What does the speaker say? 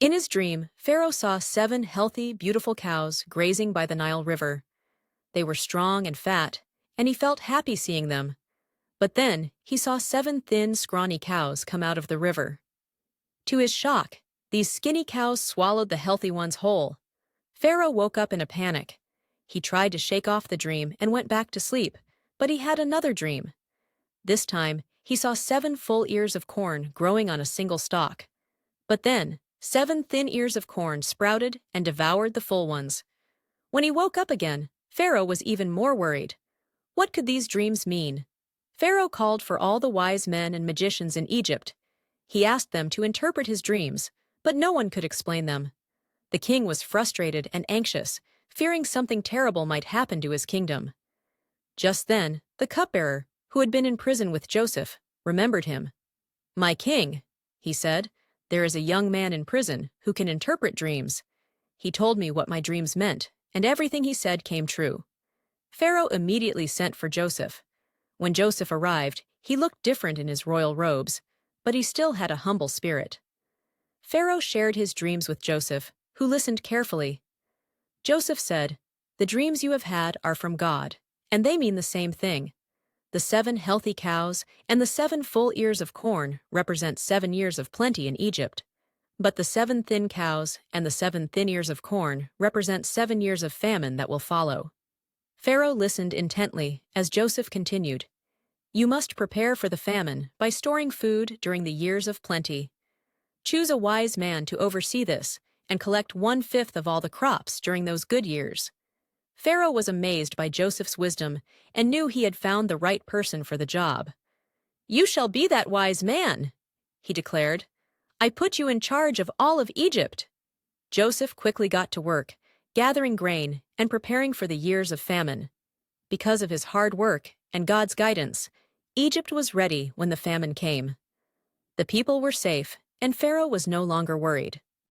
In his dream, Pharaoh saw 7 healthy, beautiful cows grazing by the Nile River. They were strong and fat, and he felt happy seeing them. But then, he saw 7 thin, scrawny cows come out of the river. To his shock, these skinny cows swallowed the healthy ones whole. Pharaoh woke up in a panic. He tried to shake off the dream and went back to sleep, but he had another dream. This time, he saw 7 full ears of corn growing on a single stalk. But then, 7 thin ears of corn sprouted and devoured the full ones. When he woke up again, Pharaoh was even more worried. What could these dreams mean? Pharaoh called for all the wise men and magicians in Egypt. He asked them to interpret his dreams, but no one could explain them. The king was frustrated and anxious, fearing something terrible might happen to his kingdom. Just then, the cupbearer, who had been in prison with Joseph, remembered him. "My king," he said, "there is a young man in prison who can interpret dreams. He told me what my dreams meant, and everything he said came true." Pharaoh immediately sent for Joseph. When Joseph arrived, he looked different in his royal robes, but he still had a humble spirit. Pharaoh shared his dreams with Joseph, who listened carefully. Joseph said, "The dreams you have had are from God, and they mean the same thing. The 7 healthy cows and the 7 full ears of corn represent 7 years of plenty in Egypt. But the 7 thin cows and the 7 thin ears of corn represent 7 years of famine that will follow." Pharaoh listened intently as Joseph continued, "You must prepare for the famine by storing food during the years of plenty. Choose a wise man to oversee this and collect 1/5 of all the crops during those good years." Pharaoh was amazed by Joseph's wisdom and knew he had found the right person for the job. "You shall be that wise man," he declared. "I put you in charge of all of Egypt." Joseph quickly got to work, gathering grain and preparing for the years of famine. Because of his hard work and God's guidance, Egypt was ready when the famine came. The people were safe, and Pharaoh was no longer worried.